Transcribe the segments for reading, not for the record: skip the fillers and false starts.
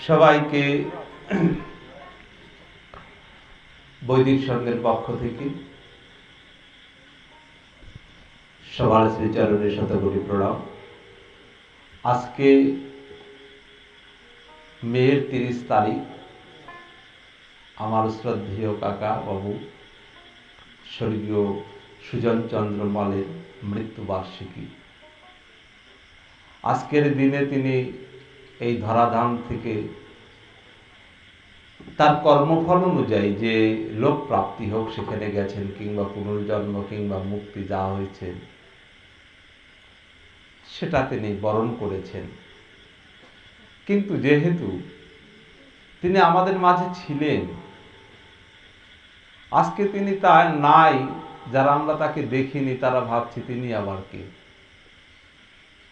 সবাইকে বৈদিক সংঘের পক্ষ থেকে সবার শ্রীচরণের শতকোটি প্রণাম। আজকে মের 30 তারিখ আমার শ্রদ্ধেয় কাকা বাবু স্বর্গীয় সুজন চন্দ্র মালের মৃত্যুবার্ষিকী। আজকের দিনে তিনি এই ধরাধাম থেকে তার কর্মফল অনুযায়ী যে লোক প্রাপ্তি হোক সেখানে গেছেন, কিংবা পুনর্জন্ম কিংবা মুক্তি যা হয়েছে সেটা তিনি বরণ করেছেন। কিন্তু যেহেতু তিনি আমাদের মাঝে ছিলেন, আজকে তিনি তা নাই, যারা আমরা তাকে দেখিনি তারা ভাবছি তিনি আবার কে।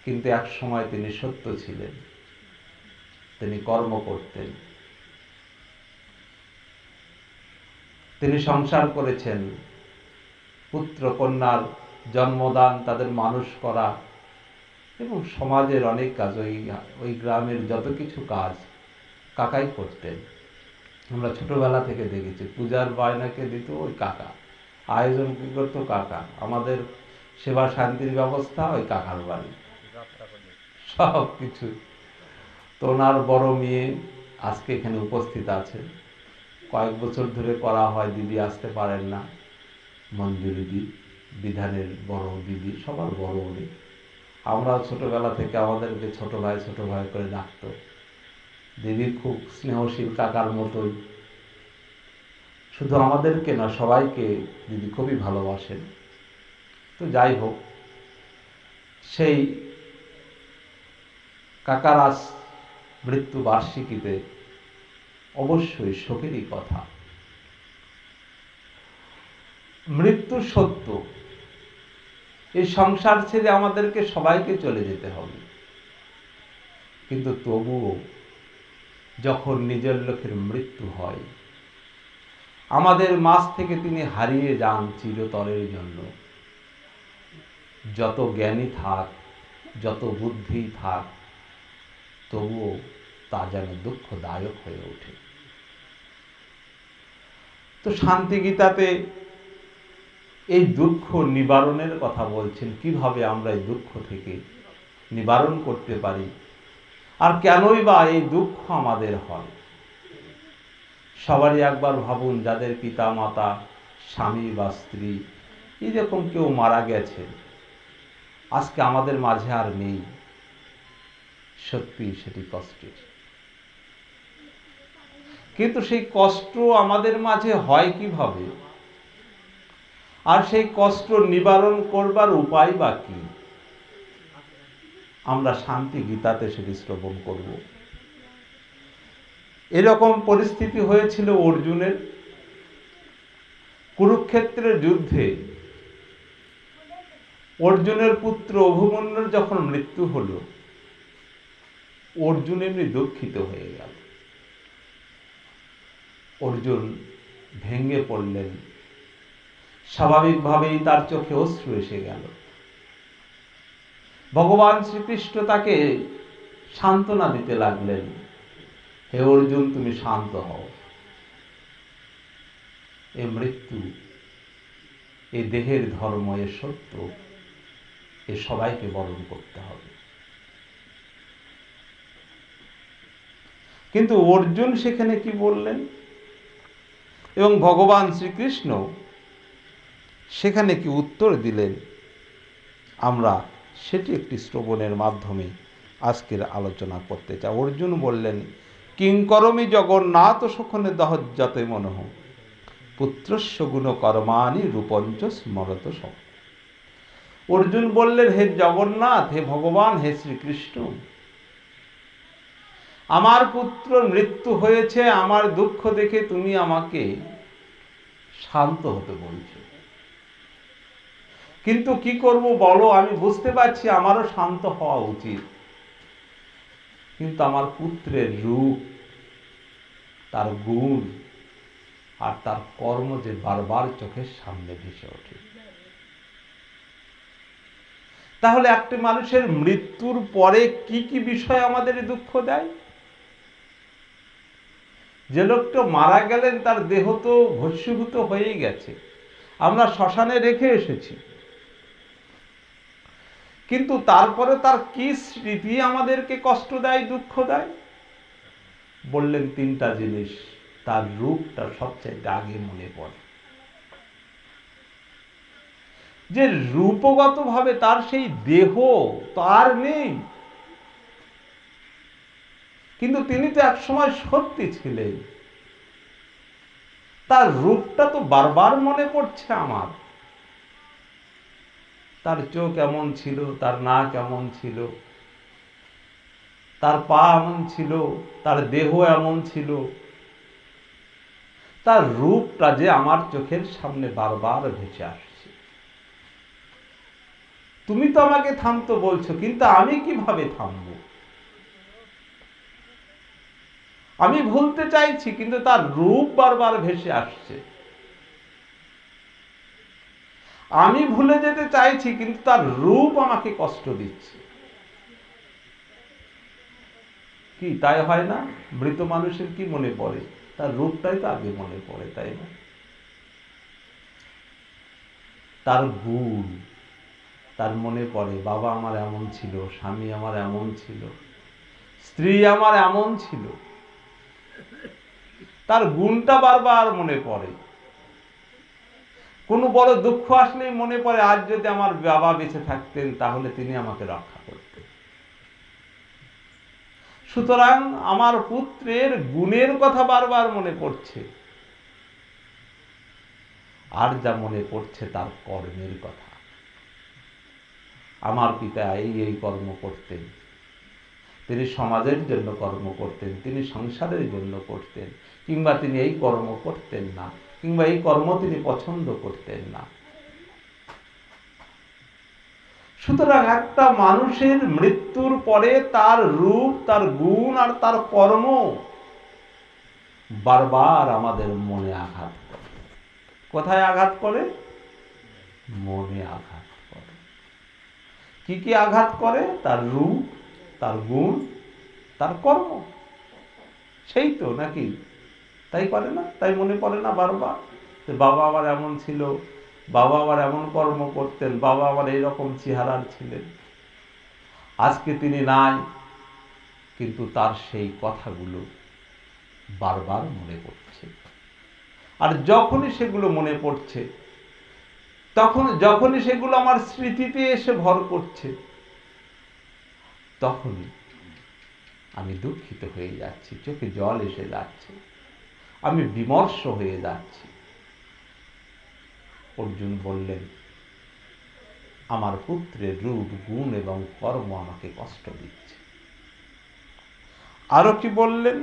কিন্তু এক সময় তিনি সত্য ছিলেন, তিনি কর্ম করতেন, তিনি সংসার করেছেন, পুত্র কন্যার জন্মদান, তাদের মানুষ করা এবং সমাজের অনেক কাজ, ওই গ্রামের যত কিছু কাজ কাকাই করতেন। আমরা ছোটবেলা থেকে দেখেছি, পূজার বায়নাকে দিত ওই কাকা, আয়োজন কি করতো কাকা, আমাদের সেবা শান্তির ব্যবস্থা ওই কাকার বাড়ি, সব কিছু। তো ওনার বড় মেয়ে আজকে এখানে উপস্থিত আছে, কয়েক বছর ধরে করা হয়, দিদি আসতে পারেন না, মঞ্জুরি দি, বিধানের বড় দিদি, সবার বড় উনি। আমরা ছোটবেলা থেকে আমাদেরকে ছোট ভাই করে ডাকতো। দিদি খুব স্নেহশীল কাকার মতোই, শুধু আমাদেরকে না সবাইকে দিদি খুবই ভালোবাসেন। তো যাই হোক, সেই কাকার আজ মৃত্যু বার্ষিকীতে অবশ্যই শোকেরই কথা। মৃত্যু সত্য, এই সংসার ছেড়ে আমাদেরকে সবাইকে চলে যেতে হবে। কিন্তু তবুও যখন নিজের লোকের মৃত্যু হয়, আমাদের মাঝ থেকে তিনি হারিয়ে যান চিরতরের জন্য, যত জ্ঞানী থাক, যত বুদ্ধি থাক, তবুও তা যেন দুঃখদায়ক হয়ে ওঠে। তো শান্তি গীতাতে এই দুঃখ নিবারণের কথা বলছেন, কিভাবে আমরা এই দুঃখ থেকে নিবারণ করতে পারি, আর কেনই বা এই দুঃখ আমাদের হয়। সবারই একবার ভাবুন, যাদের পিতা মাতা, স্বামী বা স্ত্রী এরকম কেউ মারা গেছে, আজকে আমাদের মাঝে আর নেই, সত্যি সেটি কষ্টের। কিন্তু সেই কষ্ট আমাদের মাঝে হয় কিভাবে, আর সেই কষ্ট নিবারণ করবার উপায় বা কি, আমরা শান্তি গীতাতে সেটি শ্রবণ করব। এরকম পরিস্থিতি হয়েছিল অর্জুনের। কুরুক্ষেত্রের যুদ্ধে অর্জুনের পুত্র অভিমন্যুর যখন মৃত্যু হলো, অর্জুন এমনি দুঃখিত হয়ে গেল। অর্জুন ভেঙে পড়লেন, স্বাভাবিকভাবেই তার চোখে অশ্রু এসে গেল। ভগবান শ্রীকৃষ্ণ তাকে সান্ত্বনা দিতে লাগলেন, হে অর্জুন, তুমি শান্ত হও, এ মৃত্যু, এ দেহের ধর্ম, এ সত্য, এ সবাইকে বরণ করতে হবে। কিন্তু অর্জুন সেখানে কি বললেন, এবং ভগবান শ্রীকৃষ্ণ সেখানে কি উত্তর দিলেন, আমরা সেটি একটি শ্রবণের মাধ্যমে আজকের আলোচনা করতে চাই। অর্জুন বললেন, কিংকরমি জগন্নাথ সখনে দহজ্জাতে মনঃ পুত্রস্য গুণ কর্মাণি রূপঞ্চ স্মরত সব। অর্জুন বললেন, হে জগন্নাথ, হে ভগবান, হে শ্রীকৃষ্ণ, আমার পুত্র মৃত্যু হয়েছে, আমার দুঃখ দেখে তুমি আমাকে শান্ত হতে বলছো, কিন্তু কি করব বলো, আমি বুঝতে পারছি আমারও শান্ত হওয়া উচিত, কিন্তু আমার পুত্রের রূপ, তার গুণ আর তার কর্ম যে বারবার চোখের সামনে ভেসে ওঠে। তাহলে একটি মানুষের মৃত্যুর পরে কি কি বিষয় আমাদের দুঃখ দেয়? যে লোকটা মারা গেলেন তার দেহ তো ভস্মীভূত হয়েই গেছে, আমরা শ্মশানে রেখে এসেছি, কিন্তু তারপরে তার কি স্মৃতি আমাদেরকে কষ্ট দেয়, দুঃখ দেয়? বললেন তিনটা জিনিস। তার রূপটা সবচেয়ে আগে মনে পড়ে। যে রূপগতভাবে তার সেই দেহ তার নেই, কিন্তু তিনি তো একসময় সত্যি ছিলেন। তার রূপটা তো বারবার মনে পড়ছে আমার। তার চোখ এমন ছিল, তার নাক এমন ছিল, তার পা এমন ছিল, তার দেহ এমন ছিল। তার রূপটা যে আমার চোখের সামনে বারবার ভেসে আসছে। তুমি তো আমাকে থামতে বলছো, কিন্তু আমি কিভাবে থামবো? আমি ভুলতে চাইছি, কিন্তু তার রূপ বারবার ভেসে আসছে। আমি ভুলে যেতে চাইছি, কিন্তু তার রূপ আমাকে কষ্ট দিচ্ছে। কি তাই হয় না? মৃত মানুষের কি মনে পড়ে? তার রূপটাই তো আগে মনে পড়ে, তাই না? তার গুণ তার মনে পড়ে। বাবা আমার এমন ছিল, স্বামী আমার এমন ছিল, স্ত্রী আমার এমন ছিল। তার গুণটা বারবার মনে পড়ে। কোনো বড় দুঃখ আসলেই মনে পড়ে, আজ যদি আমার বাবা বেঁচে থাকতেন তাহলে তিনি আমাকে রক্ষা করতেন। সুতরাং আমার পুত্রের গুণের কথা বারবার মনে পড়ছে, আর যা মনে পড়ছে তার কর্মের কথা। আমার পিতা এই কর্ম করতেন, তিনি সমাজের জন্য কর্ম করতেন, তিনি সংসারের জন্য করতেন, কিংবা তিনি এই কর্ম করতেন না, কিংবা এই কর্ম তিনি পছন্দ করতেন না। সুতরাং একটা মানুষের মৃত্যুর পরে তার রূপ, তার গুণ আর তার কর্ম বারবার আমাদের মনে আঘাত করে। কোথায় আঘাত করে? মনে আঘাত করে। কি কি আঘাত করে? তার রূপ, তার গুণ, তার কর্ম। সেই তো নাকি? তাই করে না? তাই মনে পড়ে না বারবার? বাবা আমার এমন ছিল, বাবা আমার এমন কর্ম করতেন, বাবা আমার এইরকম চেহারার ছিলেন। আজকে তিনি নাই, কিন্তু তার সেই কথাগুলো বারবার মনে পড়ছে। আর যখনই সেগুলো মনে পড়ছে, যখনই সেগুলো আমার স্মৃতিতে এসে ভর করছে, তখনই আমি দুঃখিত হয়ে যাচ্ছি, চোখে জল এসে যাচ্ছে, আমি বিমর্ষ হয়ে যাচ্ছি। অর্জুন বললেন, আমার পুত্রের রূপ, গুণ এবং কর্ম আমাকে কষ্ট দিচ্ছে। আরো কি বললেন?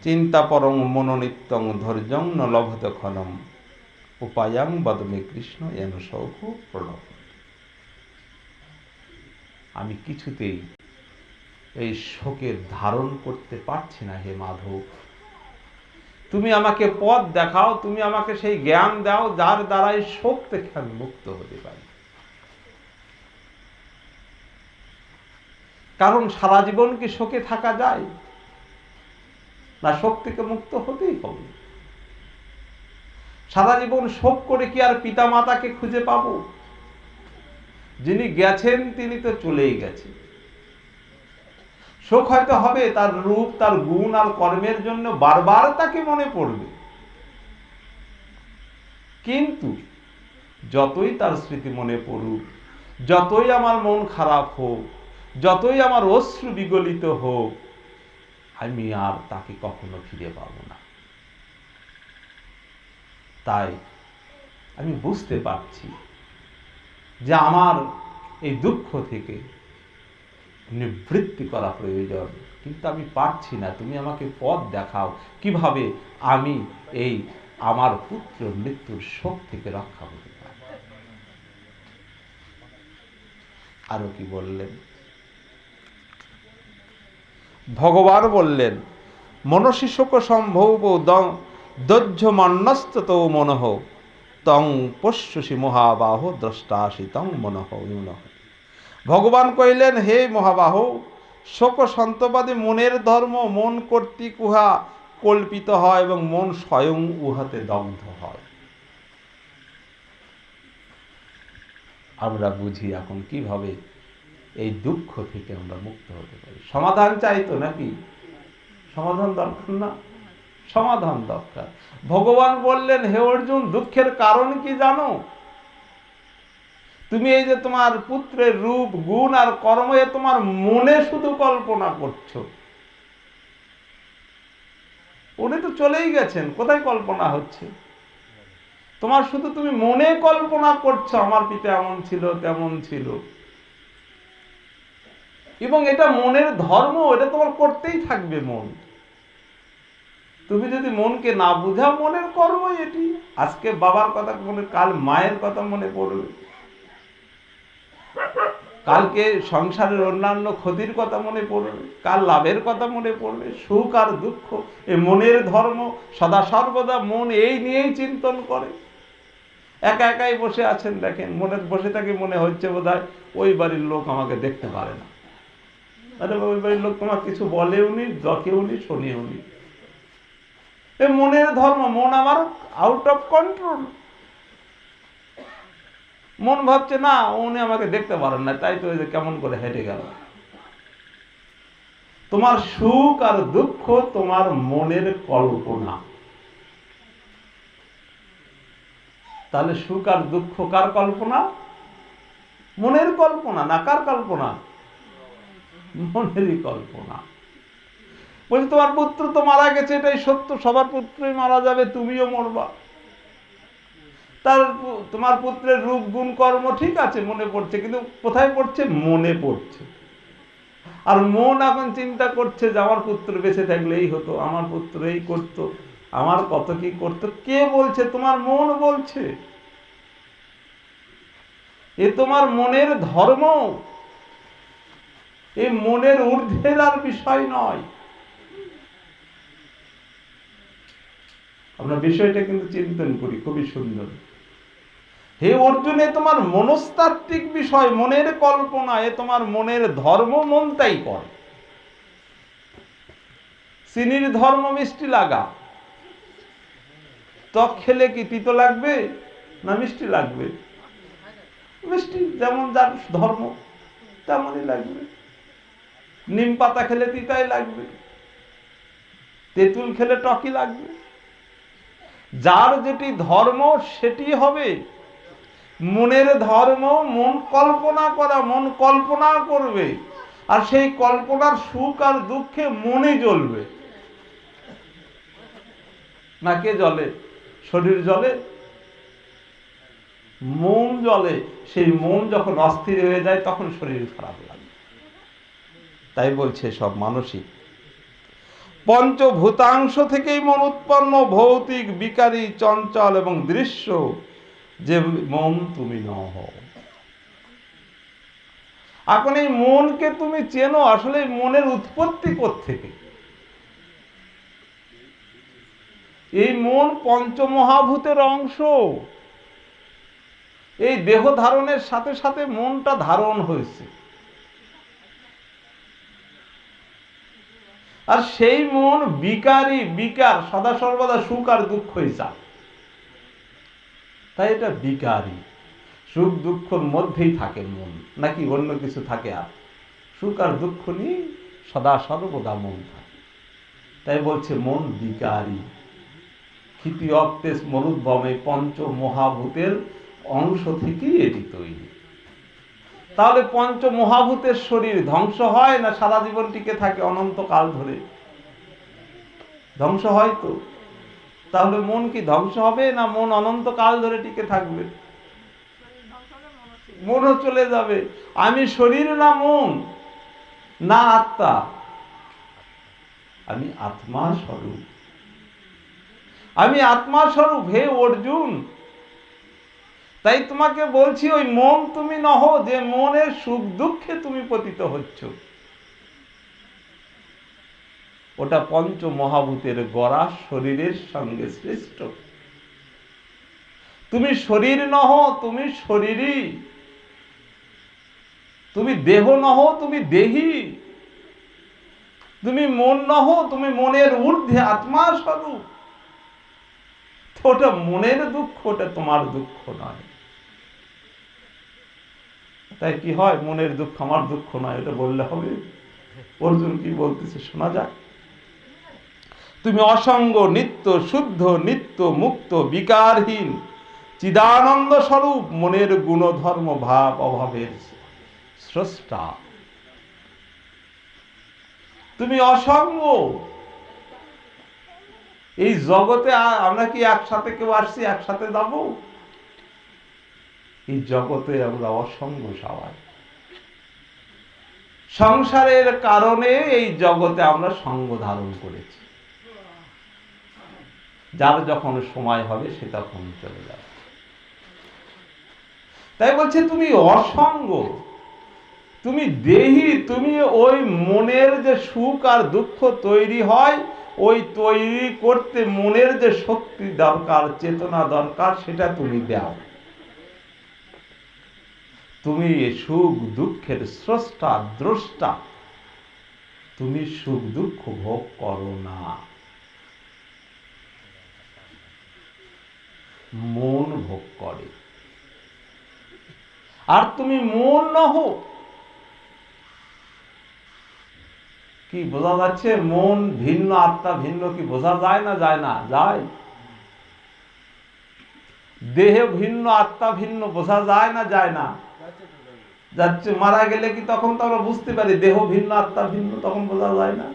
চিন্তা পরং মনোনিত্যং ধৈর্যং ন লভতে ক্ষণম উপায়াং বদমে কৃষ্ণ এন সৌখ প্রণব। আমি কিছুতেই এই শোকের ধারণ করতে পারছি না হে মাধব। তুমি আমাকে পথ দেখাও, তুমি আমাকে সেই জ্ঞান দাও যার দ্বারাই শোক থেকে আমি মুক্ত হতে পারি। কারণ সারা জীবন কি শোকে থাকা যায় না? শোক থেকে মুক্ত হতেই হবে। সারা জীবন শোক করে কি আর পিতা মাতাকে খুঁজে পাবো? যিনি গেছেন তিনি তো চলেই গেছেন। শোক হয়তো হবে তার রূপ, তার গুণ আর কর্মের জন্য, বারবার তাকে মনে পড়বে, কিন্তু যতই তার স্মৃতি মনে পড়ুক, যতই আমার মন খারাপ হোক, যতই আমার অশ্রু বিগলিত হোক, আমি আর তাকে কখনো ফিরে পাবো না। তাই আমি বুঝতে পারছি যে আমার এই দুঃখ থেকে নিবৃত্তি করা প্রয়োজন, কিন্তু আমি পারছি না। তুমি আমাকে পথ দেখাও কিভাবে আমি এই আমার পুত্র মৃত্যুর শোক থেকে রক্ষা হতে পারি। আরো কি বললেন? ভগবান বললেন, মনসি শোক সম্ভব দহ্যমন্যস্তত মনঃ তং পশ্যসি মহাবাহ দ্রষ্টাসি তং মনঃ ইউনঃ। ভগবান কইলেন, হে মহাবাহ, শোক সন্তবাদী মনের ধর্ম, মন কর্তৃক উহা কল্পিত হয় এবং মন স্বয়ং উহাতে দগ্ধ হয়। আমরা বুঝি এখন কিভাবে এই দুঃখ থেকে আমরা মুক্ত হতে পারি। সমাধান চাই তো নাকি? সমাধান দরকার না? সমাধান দরকার। ভগবান বললেন, হে অর্জুন, দুঃখের কারণ কি জানো? তুমি এই যে তোমার পুত্রের রূপ, গুণ আর কর্ম, এ তোমার মনে শুধু কল্পনা করছো। উনি তো চলেই গেছেন, কোথায় কল্পনা হচ্ছে? তোমার শুধু তুমি মনে কল্পনা করছো, আমার পিতা এমন ছিল, তেমন ছিল। এবং এটা মনের ধর্ম, এটা তোমার করতেই থাকবে মন। তুমি যদি মনকে না বুঝাও, মনের কর্মই এটি। আজকে বাবার কথা মনে, কাল মায়ের কথা মনে পড়বে, কালকে সংসারের অন্যান্য ক্ষতির কথা মনে পড়বে, কাল লাভের কথা মনে পড়বে। সুখ আর দুঃখ এই মনের ধর্ম। সদা সর্বদা মন এই নিয়েই চিন্তন করে। একা একাই বসে আছেন, দেখেন মনে বসে থাকে, মনে হচ্ছে বোধহয় ওই বাড়ির লোক আমাকে দেখতে পারে না। আরে ওই বাড়ির লোক তোমার কিছু বলেওনি, দকেওনি, শোনেওনি। এই মনের ধর্ম। মন আমার আউট অফ কন্ট্রোল। মন ভাবছে না, উনি আমাকে দেখতে পারেন না, তাই তো কেমন করে হেঁটে গেল। তোমার সুখ আর দুঃখ তোমার মনের কল্পনা। তাহলে সুখ আর দুঃখ কার কল্পনা? মনের কল্পনা না? কার কল্পনা? মনেরই কল্পনা। বলছি তোমার পুত্র তো মারা গেছে, এটাই সত্য, সবার পুত্রই মারা যাবে, তুমিও মরবা। তার তোমার পুত্রের রূপ, গুণ, কর্ম ঠিক আছে, মনে পড়ছে, কিন্তু কোথায় পড়ছে? মনে পড়ছে। আর মন এখন চিন্তা করছে যে আমার পুত্র বেঁচে থাকলে এই হতো, আমার পুত্র এই করতো, আমার কত কি করতো। কে বলছে? তোমার মন বলছে। এ তোমার মনের ধর্ম। এই মনের ঊর্ধ্বের আর বিষয় নয়। আমরা বিষয়টা কিন্তু চিন্তন করি, খুবই সুন্দর। হে অর্জুন, এ তোমার মনস্তাত্ত্বিক বিষয়, মনের কল্পনা, এ তোমার মনের ধর্ম, মন তাই করে। চিনির ধর্ম মিষ্টি লাগা। টক খেলে কি তিতো লাগবে না মিষ্টি লাগবে? মিষ্টি। যেমন যার ধর্ম তেমনই লাগবে। নিম পাতা খেলে তিতাই লাগবে, তেঁতুল খেলে টকই লাগবে। যার যেটি ধর্ম সেটি হবে। মনের ধর্ম মন কল্পনা করা, মন কল্পনা করবে, আর সেই কল্পনার সুখ আর দুঃখে মনে জ্বলবে। না কে জ্বলে? শরীর জ্বলে, মন জ্বলে। সেই মন যখন অস্থির হয়ে যায় তখন শরীর খারাপ লাগে। তাই বলছে সব মানসিক। পঞ্চভূতাংশ থেকেই মন উৎপন্ন, ভৌতিক, বিকারী, চঞ্চল এবং দৃশ্য, যে মন তুমি নহ। এখন এই মনকে তুমি চেনো, আসলে মনের উৎপত্তি কোত্থেকে? এই মন পঞ্চমহাভূতের অংশ। এই দেহ ধারণের সাথে সাথে মনটা ধারণ হয়েছে। আর সেই মন বিকারী, বিকার, সদা সর্বদা সুখ আর দুঃখই চায়। তাই এটা বিকারী। সুখ দুঃখের মধ্যেই থাকে মন, নাকি অন্য কিছু থাকে? আর সুখ আর দুঃখ নিয়ে সদা সর্বদা মন থাকে। তাই বলছে মন বিকারী। ক্ষিতি অক্তেশ মরুদ্ভমে পঞ্চমহাভূতের অংশ থেকেই এটি তৈরি। তাহলে পঞ্চমহাভূতের শরীর ধ্বংস হয় না সারা জীবন টিকে থাকে অনন্তকাল ধরে? ধ্বংস হয় তো। তাহলে মন কি ধ্বংস হবে না মন অনন্তকাল ধরে টিকে থাকবে? মনও চলে যাবে। আমি শরীর না মন না আত্মা, আমি আত্মা স্বরূপ। আমি আত্মা স্বরূপ। হে অর্জুন, তাই তোমাকে বলছি, ওই মন তুমি নহ, যে মনের সুখ দুঃখে তুমি পতিত হচ্ছ। ওটা পঞ্চমহাভূতের গড়া, শরীরের সঙ্গে সৃষ্ট। তুমি শরীর নহ, তুমি শরীরই। তুমি দেহ নহ, তুমি দেহী। তুমি মন নহ, তুমি মনের ঊর্ধ্বে আত্মা স্বরূপ। ওটা মনের দুঃখ, ওটা তোমার দুঃখ নয়। তাই কি হয়, মনের দুঃখ আমার দুঃখ নয় এটা বললে হবে? অর্জুন কি বলতেছে শোনা যাক। তুমি অসঙ্গ, নিত্য, শুদ্ধ, নিত্য, মুক্ত, বিকারহীন, চিদানন্দ স্বরূপ, মনের গুণধর্ম ভাব অভাবের স্রষ্টা। তুমি অসঙ্গ। এই জগতে আমরা কি একসাথে কেউ আসছি, একসাথে যাব? এই জগতে আমরা অসঙ্গ সবাই। সংসারের কারণে এই জগতে আমরা সঙ্গ ধারণ করেছি। যার যখন সময় হবে সে তখন চলে যাবে। তাই বলছে তুমি অসঙ্গ, তুমি দেহি। তুমি ওই মনের যে সুখ আর দুঃখ তৈরি হয়, ওই তৈরি করতে মনের যে শক্তি দরকার, চেতনা দরকার, সেটা তুমি দাও। তুমি সুখ দুঃখের স্রষ্টা, দ্রষ্টা। তুমি সুখ দুঃখ ভোগ করো না, মন ভোগ করে। আর তুমি মন নহ। কি বোঝা যাচ্ছে? মন ভিন্ন, আত্মা ভিন্ন কি বোঝা যায় না? যায় না? যায়। দেহ ভিন্ন, আত্মা ভিন্ন বোঝা যায় না? যায় না? যাচ্ছে। মারা গেলে কি তখন তো আমরা বুঝতে পারি দেহ ভিন্ন, আত্মা ভিন্ন? তখন বোঝা যায় না।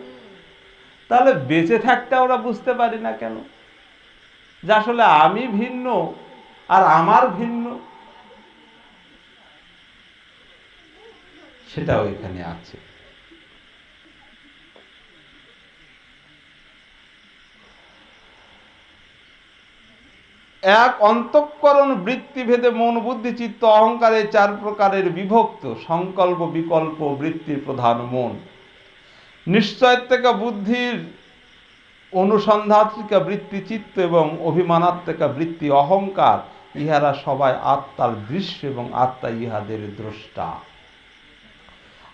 তাহলে বেঁচে থাকতে আমরা বুঝতে পারি না কেন যে আসলে আমি ভিন্ন আর আমার ভিন্ন? সেটাও এখানে আছে। এক অন্তঃকরণ বৃত্তিভেদে মন, বুদ্ধি, চিত্ত, অহংকারের 4 প্রকারের বিভক্ত সংকল্প বিকল্প বৃত্তির প্রধান মন। নিশ্চয়ত্বিকা বুদ্ধির অনুসন্ধাত্মিকা বৃত্তি চিত্ত এবং অভিমানাত্মিকা বৃত্তি অহংকার, ইহারা সবাই আত্মার দৃশ্য এবং আত্মা ইহাদের দ্রষ্টা।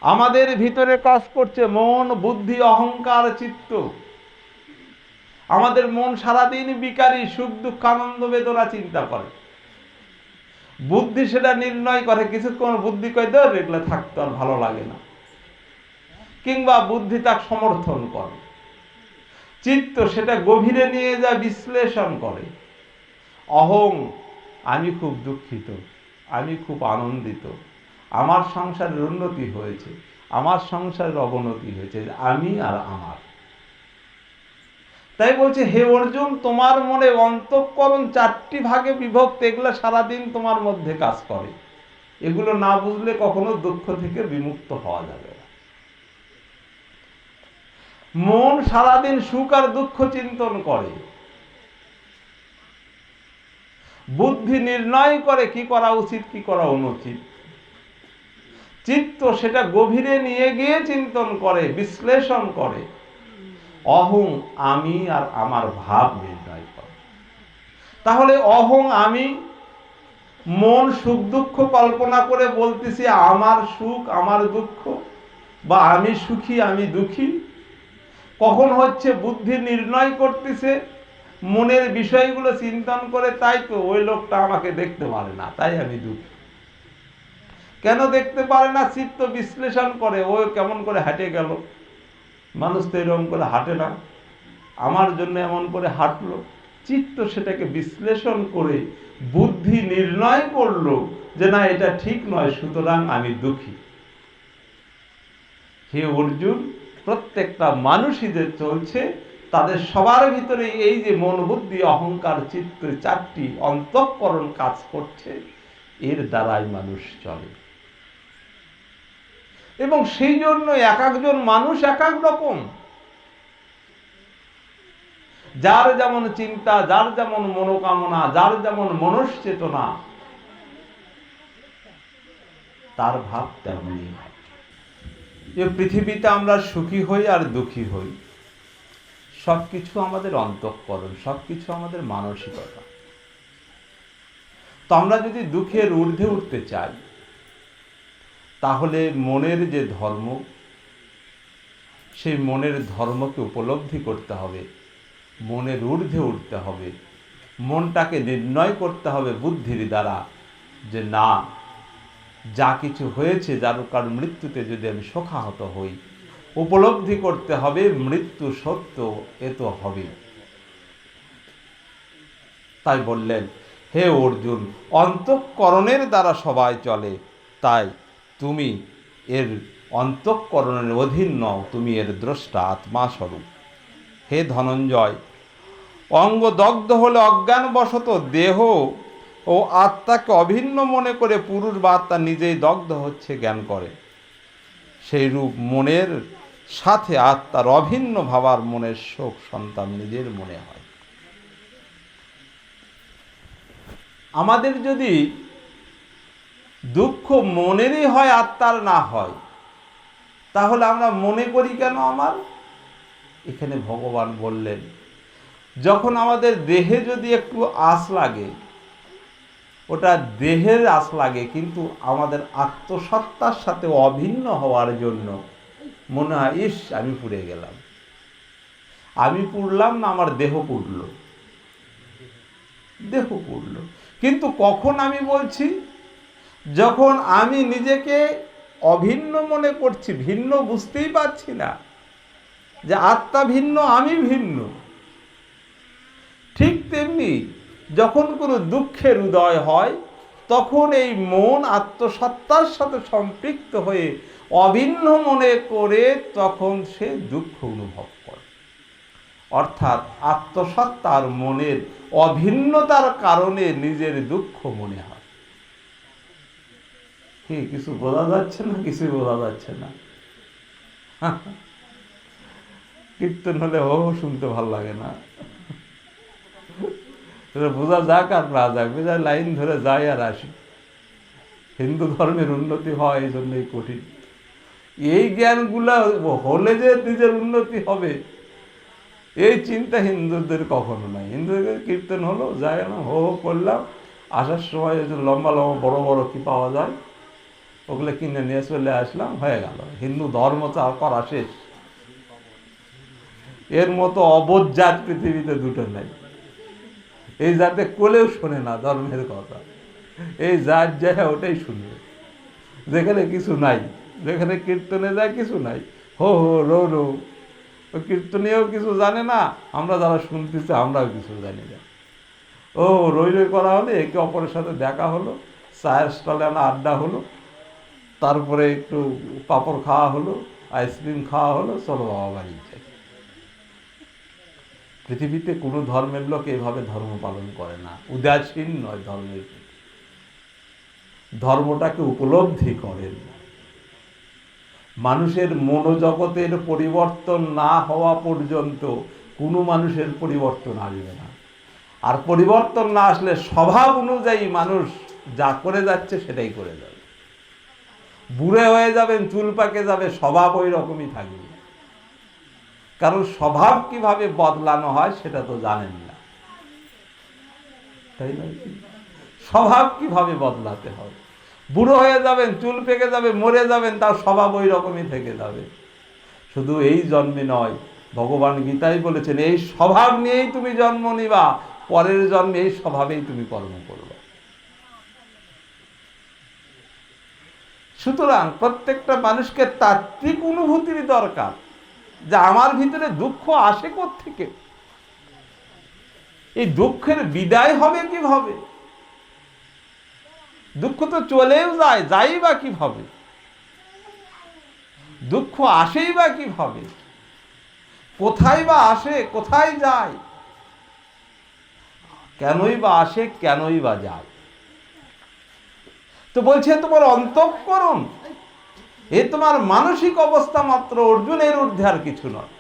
আমাদের ভিতরে কাজ করছে মন, বুদ্ধি, অহংকার, চিত্ত। আমাদের মন সারাদিন বিকারী, সুখ দুঃখ আনন্দ বেদনা চিন্তা করে। বুদ্ধি সেটা নির্ণয় করে, কিছুক্ষণ বুদ্ধি কয় ধর এগুলো থাকতো আর ভালো লাগে না, কিংবা বুদ্ধি তাকে সমর্থন করে। চিত্ত সেটা গভীরে নিয়ে যায়, বিশ্লেষণ করে। অহং, আমি খুব দুঃখিত, আমি খুব আনন্দিত, আমার সংসারের উন্নতি হয়েছে, আমার সংসারের অবনতি হয়েছে, আমি আর আমার। তাই বলছে হে অর্জুন, তোমার মনে অন্তঃকরণ 4টি ভাগে বিভক্ত, এগুলো সারাদিন তোমার মধ্যে কাজ করে। এগুলো না বুঝলে কখনো দুঃখ থেকে বিমুক্ত হওয়া যাবে না। মন সারাদিন সুখ আর দুঃখ চিন্তন করে। বুদ্ধি নির্ণয় করে কি করা উচিত, কি করা অনুচিত। চিত্ত সেটা গভীরে নিয়ে গিয়ে চিন্তন করে, বিশ্লেষণ করে। অহং, আমি আর আমার ভাব নির্ণয় করে। তাহলে অহং, আমি, মন সুখ দুঃখ কল্পনা করে বলতেছি আমার সুখ আমার দুঃখ, বা আমি সুখী আমি দুঃখী। কখন হচ্ছে বুদ্ধি নির্ণয় করতেছে, মনের বিষয়গুলো চিন্তন করে, তাই তো ওই লোকটা আমাকে দেখতে পারে না, তাই আমি দুঃখী। কেন দেখতে পারে না? চিত্ত বিশ্লেষণ করে, ও কেমন করে হাঁটে গেল, মানুষ তো এরকম করে হাঁটে না, আমার জন্য এমন করে হাঁটলো। চিত্ত সেটাকে বিশ্লেষণ করে বুদ্ধি নির্ণয় করলো যে না, এটা ঠিক নয়, সুতরাং আমি দুঃখী। হে অর্জুন, প্রত্যেকটা মানুষই যে চলছে, তাদের সবার ভিতরে এই যে মন, বুদ্ধি, অহংকার, চিত্ত 4টি অন্তঃকরণ কাজ করছে, এর দ্বারাই মানুষ চলে। এবং সেই জন্য এক একজন মানুষ এক এক রকম। যার যেমন চিন্তা, যার যেমন মনোকামনা, যার যেমন মনশ্চেতনা, তার ভাব তেমনই হয়। এই পৃথিবীতে আমরা সুখী হই আর দুঃখী হই, সবকিছু আমাদের অন্তঃকরণ, সবকিছু আমাদের মানসিকতা। তো আমরা যদি দুঃখের ঊর্ধ্বে উঠতে চাই, তাহলে মনের যে ধর্ম সেই মনের ধর্মকে উপলব্ধি করতে হবে, মনের ঊর্ধ্বে উঠতে হবে, মনটাকে নির্ণয় করতে হবে বুদ্ধির দ্বারা যে না, যা কিছু হয়েছে, যার কারণ মৃত্যুতে যদি আমি শোকাহত হই, উপলব্ধি করতে হবে মৃত্যু সত্য, এ তো হবে। তাই বললেন, হে অর্জুন, অন্তঃকরণের দ্বারা সবাই চলে, তাই তুমি এর অন্তঃকরণের অধীন নও, তুমি এর দ্রষ্টা, আত্মা স্বরূপ। হে ধনঞ্জয়, অঙ্গ দগ্ধ হলে অজ্ঞানবশত দেহ ও আত্মাকে অভিন্ন মনে করে পুরুষ বা আত্মা নিজেই দগ্ধ হচ্ছে জ্ঞান করে। সেই রূপ মনের সাথে আত্মার অভিন্ন ভাবার মনের শোক সন্তান নিজের মনে হয়। আমাদের যদি দুঃখ মনেরই হয়, আত্মার না হয়, তাহলে আমরা মনে করি কেন আমার? এখানে ভগবান বললেন, যখন আমাদের দেহে যদি একটু আঁচ লাগে, ওটা দেহের আঁচ লাগে, কিন্তু আমাদের আত্মসত্তার সাথে অভিন্ন হওয়ার জন্য মনে হয়, ইস আমি পুড়ে গেলাম। আমি পুড়লাম না, আমার দেহ পুড়ল, দেহ পুড়ল। কিন্তু কখন আমি বলছি? যখন আমি নিজেকে অভিন্ন মনে করছি, ভিন্ন বুঝতেই পারছি না যে আত্মা ভিন্ন, আমি ভিন্ন। ঠিক তেমনি যখন কোনো দুঃখের উদয় হয়, তখন এই মন আত্মসত্তার সাথে সম্পৃক্ত হয়ে অভিন্ন মনে করে তখন সে দুঃখ অনুভব করে। অর্থাৎ আত্মসত্তার মনের অভিন্নতার কারণে নিজের দুঃখ মনে হয়। কি কিছু বোঝা যাচ্ছে না? কিছুই বোঝা যাচ্ছে না। কীর্তন হলে হো শুনতে ভালো লাগে না। বোঝা যাক আর না যাক, বোঝা লাইন ধরে যায় আর আসি। হিন্দু ধর্মের উন্নতি হয় এই জন্যই কঠিন। এই জ্ঞানগুলা হলে যে নিজের উন্নতি হবে, এই চিন্তা হিন্দুদের কখনো নাই। হিন্দুদের কীর্তন হলো, যায় না, হো হো করলাম, আসার সময় লম্বা লম্বা বড় বড় কি পাওয়া যায়, ওগুলো কিনে নিয়ে চলে আসলাম, হয়ে গেল। হিন্দু ধর্ম করা শেষ। এর মতো অবোধ জাত পৃথিবীতে দুটো নাই। এই জাতে কোলেও শোনে না ধর্মের কথা, এই জাত যায় ওটাই শুনবে। যেখানে কিছু নাই, যেখানে কীর্তনে যায় কিছু নাই, হো হো রো রো, কীর্তনেও কিছু জানে না, আমরা যারা শুনতেছি আমরাও কিছু জানি না। ও রই রই করা হলে, একে অপরের সাথে দেখা হলো, চায়ের স্টলে আড্ডা হলো, তারপরে একটু পাঁপড় খাওয়া হলো, আইসক্রিম খাওয়া হলো, চলো বাবা বাড়ি যাই। পৃথিবীতে কোনো ধর্মের লোক এভাবে ধর্ম পালন করে না, উদাসীন নয় ধর্মের প্রতি, ধর্মটাকে উপলব্ধি করেন। মানুষের মনোজগতের পরিবর্তন না হওয়া পর্যন্ত কোনো মানুষের পরিবর্তন আসবে না। আর পরিবর্তন না আসলে স্বভাব অনুযায়ী মানুষ যা করে যাচ্ছে সেটাই করে যাবে। বুড়ে হয়ে যাবেন, চুল পাকে যাবে, স্বভাব ওই রকমই থাকবে। কারণ স্বভাব কিভাবে বদলানো হয় সেটা তো জানেন না, তাই না? স্বভাব কিভাবে বদলাতে হয়? বুড়ো হয়ে যাবেন, চুল পেকে যাবে, মরে যাবেন, তার স্বভাব ওই রকমই থেকে যাবে। শুধু এই জন্মে নয়, ভগবান গীতায় বলেছেন, এই স্বভাব নিয়েই তুমি জন্ম নিবা, পরের জন্মে এই স্বভাবেই তুমি কর্ম করবে। সুতরাং প্রত্যেকটা মানুষকে তাত্ত্বিক অনুভূতির দরকার, যে আমার ভিতরে দুঃখ আসে কোত্থেকে, এই দুঃখের বিদায় হবে কিভাবে? দুঃখ তো চলেও যায়, যাই বা কিভাবে? দুঃখ আসেই বা কিভাবে? কোথায় বা আসে, কোথায় যায়? কেনই বা আসে, কেনই বা যায়? তো বলছে তোমার অন্তঃকরণ, এ তোমার মানসিক অবস্থা মাত্র, অর্জুনের ঊর্ধ্বে আর কিছু নয়।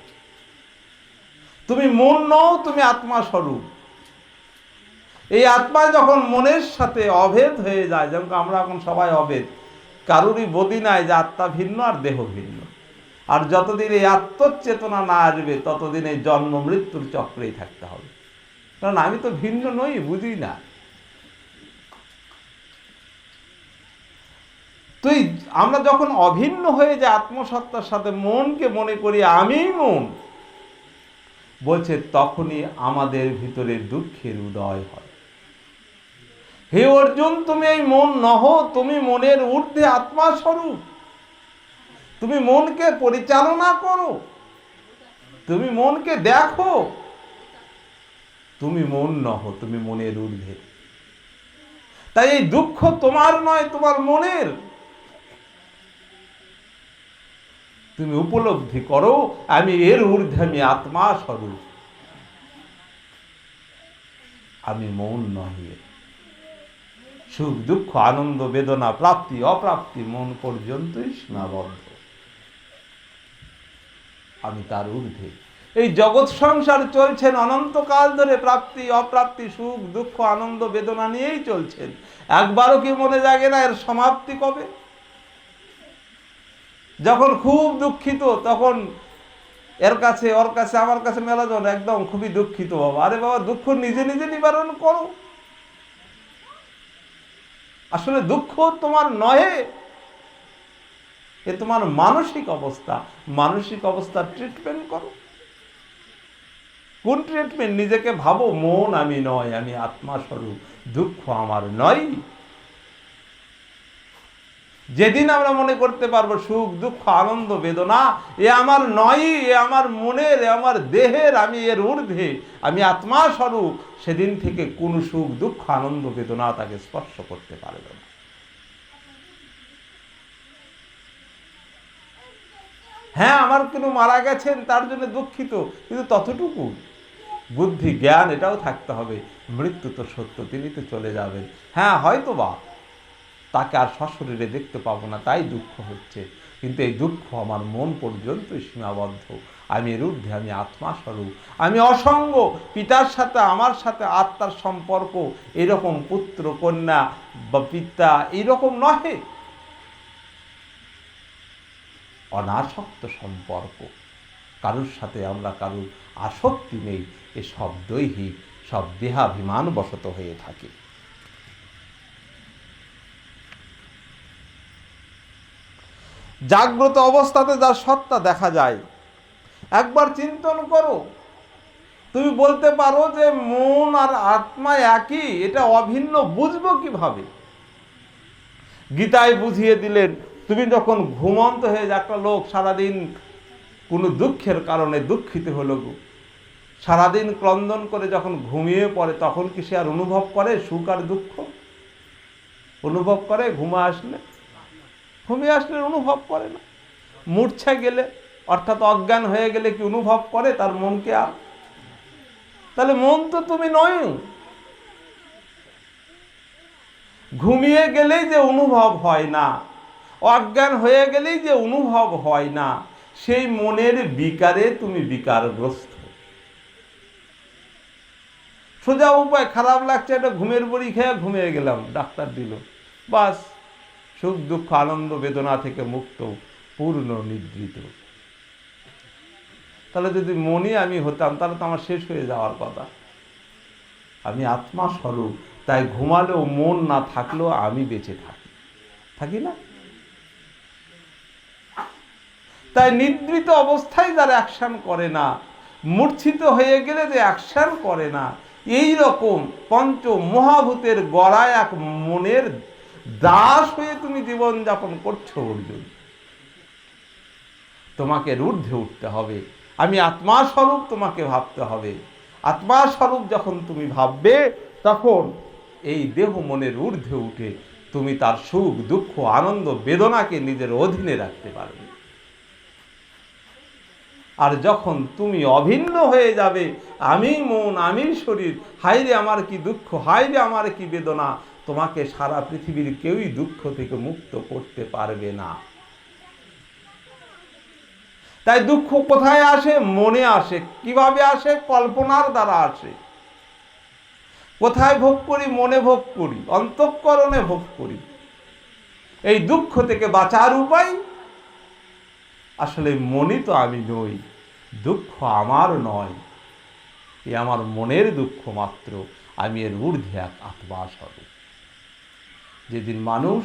তুমি মন নও, তুমি আত্মা স্বরূপ। এই আত্মা যখন মনের সাথে অভেদ হয়ে যায়, যেমন আমরা এখন সবাই অভেদ, কারুরই বদি নাই যে আত্মা ভিন্ন আর দেহ ভিন্ন। আর যতদিন এই আত্মচেতনা না আসবে, ততদিন এই জন্ম মৃত্যুর চক্রেই থাকতে হবে। কারণ আমি তো ভিন্ন নই, বুঝি না। আমরা যখন অভিন্ন হয়ে যাই আত্মসত্তার সাথে, মনকে মনে করি আমি মন, বলছে তখনই আমাদের ভিতরে দুঃখের উদয় হয়। হে অর্জুন, তুমি এই মন নহ, তুমি মনের ঊর্ধ্বে আত্মা স্বরূপ। তুমি মনকে পরিচালনা করো, তুমি মনকে দেখো। তুমি মন নহ, তুমি মনের ঊর্ধ্বে। তাই এই দুঃখ তোমার নয়, তোমার মনের। তুমি উপলব্ধি করো আমি এর ঊর্ধ্বে, আমি আত্মা স্বরূপ, আমি মন নহি। সুখ দুঃখ আনন্দ বেদনা প্রাপ্তি অপ্রাপ্তি মন পর্যন্তই সীমাবদ্ধ, আমি তার ঊর্ধ্বে। এই জগৎ সংসার চলছেন অনন্তকাল ধরে, প্রাপ্তি অপ্রাপ্তি সুখ দুঃখ আনন্দ বেদনা নিয়েই চলছেন। একবারও কি মনে জাগে না এর সমাপ্তি কবে? যখন খুব দুঃখিত তখন এর কাছে ওর কাছে আমার কাছে মেলাজন, একদম খুবই দুঃখিত বাবা। আরে বাবা, দুঃখ নিজে নিজে নিবারণ করো। আসলে দুঃখ তোমার নহে, এ তোমার মানসিক অবস্থা। মানসিক অবস্থার ট্রিটমেন্ট করো। কোন ট্রিটমেন্ট? নিজেকে ভাবো মন আমি নয়, আমি আত্মা স্বরূপ, দুঃখ আমার নয়। যেদিন আমরা মনে করতে পারবো সুখ দুঃখ আনন্দ বেদনা এ আমার নয়, এ আমার মনের, এ আমার দেহের, আমি এর ঊর্ধ্বে, আমি আত্মা স্বরূপ, সেদিন থেকে কোন সুখ দুঃখ আনন্দ বেদনা তাকে স্পর্শ করতে পারবে না। হ্যাঁ, আমার কেন মারা গেছেন তার জন্য দুঃখিত, কিন্তু ততটুকু বুদ্ধি জ্ঞান এটাও থাকতে হবে, মৃত্যু তো সত্য, তিনি তো চলে যাবেন। হ্যাঁ, হয়তো বা তাকে আর সশরীরে দেখতে পাবো না, তাই দুঃখ হচ্ছে, কিন্তু এই দুঃখ আমার মন পর্যন্ত সীমাবদ্ধ। আমি এর ঊর্ধ্বে, আমি আত্মা স্বরূপ, আমি অসঙ্গ। পিতার সাথে আমার সাথে আত্মার সম্পর্ক এরকম পুত্র কন্যা বা পিতা এইরকম নহে, অনাসক্ত সম্পর্ক। কারুর সাথে আমরা কারুর আসক্তি নেই, এ সব দৈহিক, সব দেহাভিমান বশত হয়ে থাকে। জাগ্রত অবস্থাতে যার সত্তা দেখা যায়, একবার চিন্তন করো। তুমি বলতে পারো যে মন আর আত্মা একই, এটা অভিন্ন, বুঝবো কিভাবে? গীতায় বুঝিয়ে দিলেন। তুমি যখন ঘুমন্ত হয়ে যায়, একটা লোক সারাদিন কোনো দুঃখের কারণে দুঃখিত হলো, সারাদিন ক্রন্দন করে যখন ঘুমিয়ে পড়ে, তখন কি সে আর অনুভব করে সুখ আর দুঃখ? অনুভব করে? ঘুমিয়ে আসলে অনুভব করে না। মূর্ছা গেলে অর্থাৎ অজ্ঞান হয়ে গেলে কি অনুভব করে তার মনকে আর? তাহলে মন তো তুমি নয়। ঘুমিয়ে গেলেই যে অনুভব হয় না, অজ্ঞান হয়ে গেলেই যে অনুভব হয় না, সেই মনের বিকারে তুমি বিকারগ্রস্ত। সোজা উপায়, খারাপ লাগছে, একটা ঘুমের বড়ি খেয়ে ঘুমিয়ে গেলাম, ডাক্তার দিল, বাস সুখ দুঃখ আনন্দ বেদনা থেকে মুক্ত, পূর্ণ নিদ্রিত। তাহলে যদি মনই আমি হতাম, তাহলে তো আমার শেষ হয়ে যাওয়ার কথা। আমি আত্মা স্বরূপ, তাই ঘুমালেও মন না থাকলেও আমি বেঁচে থাকি না? তাই নিদ্রিত অবস্থায় যারা অ্যাকশন করে না, মূর্ছিত হয়ে গেলে যে অ্যাকশন করে না, এই রকম পঞ্চ মহাভূতের গড়ায় এক মনের দাস হয়ে তুমি জীবন যাপন করছো অর্জুন। তোমাকে ঊর্ধ্বে উঠতে হবে, আমি আত্মা স্বরূপ তোমাকে ভাবতে হবে। আত্মা স্বরূপ যখন তুমি ভাববে, তখন এই দেহ মনের ঊর্ধ্বে উঠে তুমি তার সুখ দুঃখ আনন্দ বেদনাকে নিজের অধীনে রাখতে পারবে। আর যখন তুমি অভিন্ন হয়ে যাবে, আমি মন আমি শরীর, হায়রে আমার কি দুঃখ, হায়রে আমার কি বেদনা, তোমাকে সারা পৃথিবীর কেউই দুঃখ থেকে মুক্ত করতে পারবে না। তাই দুঃখ কোথায় আসে? মনে আসে। কিভাবে আসে? কল্পনার দ্বারা আসে। কোথায় ভোগ করি? মনে ভোগ করি, অন্তঃকরণে ভোগ করি। এই দুঃখ থেকে বাঁচার উপায়, আসলে মনই তো আমি নই, দুঃখ আমার নয়, এ আমার মনের দুঃখ মাত্র, আমি এর ঊর্ধ্বে এক আত্মা স্বরূপ। যেদিন মানুষ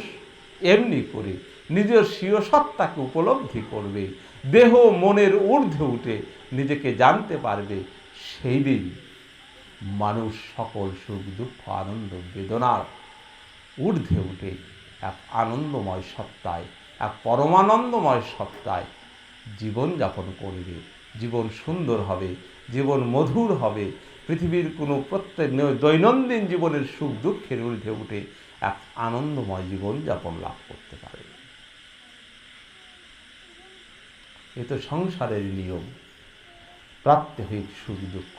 এমনি করে নিজের স্বীয় সত্তাকে উপলব্ধি করবে, দেহ মনের ঊর্ধ্বে উঠে নিজেকে জানতে পারবে, সেই দিন মানুষ সকল সুখ দুঃখ আনন্দ বেদনার ঊর্ধ্বে উঠে এক আনন্দময় সত্তায়, এক পরমানন্দময় সত্তায় জীবনযাপন করবে। জীবন সুন্দর হবে, জীবন মধুর হবে, পৃথিবীর কোনো প্রত্যেক দৈনন্দিন জীবনের সুখ দুঃখের ঊর্ধ্বে উঠে এক আনন্দময় জীবনযাপন লাভ করতে পারে। এ তো সংসারের নিয়ম, প্রাত্যহিক সুখ দুঃখ।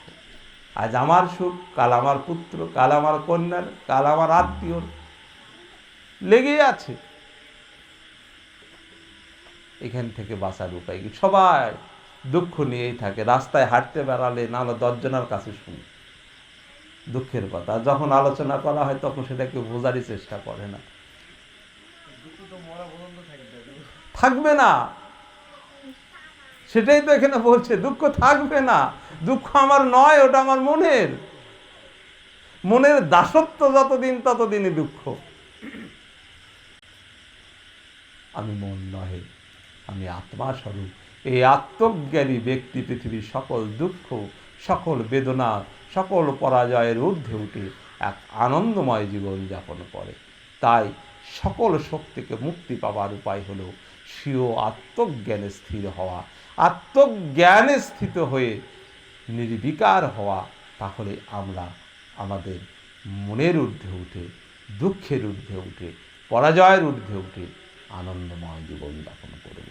আজ আমার সুখ, কাল আমার পুত্র, কাল আমার কন্যার, কাল আমার আত্মীয়র, লেগেই আছে। এখান থেকে বাঁচার উপায় কি? সবাই দুঃখ নিয়েই থাকে, রাস্তায় হাঁটতে বেড়ালে নাহলে 10 জনের কাছে শুনি দুঃখের কথা। যখন আলোচনা করা হয় তখন সেটাকে বোঝারই চেষ্টা করে না, থাকবে না। সেটাই তো এখানে বলছে, দুঃখ থাকবে না। দুঃখ আমার নয়, ওটা আমার মনের। মনের দাসত্ব যতদিন ততদিনই দুঃখ। আমি মন নহে, আমি আত্মা স্বরূপ। এই আত্মজ্ঞানী ব্যক্তি পৃথিবীর সকল দুঃখ, সকল বেদনা, সকল পরাজয়ের ঊর্ধ্বে উঠে এক আনন্দময় জীবন যাপন করে। তাই সকল শোক থেকে মুক্তি পাওয়ার উপায় হলো স্বীয় আত্মজ্ঞানে স্থির হওয়া, আত্মজ্ঞানে স্থিত হয়ে নির্বিকার হওয়া। তাহলে আমরা আমাদের মনের ঊর্ধ্বে উঠে, দুঃখের ঊর্ধ্বে উঠে, পরাজয়ের ঊর্ধ্বে উঠে আনন্দময় জীবন যাপন করব।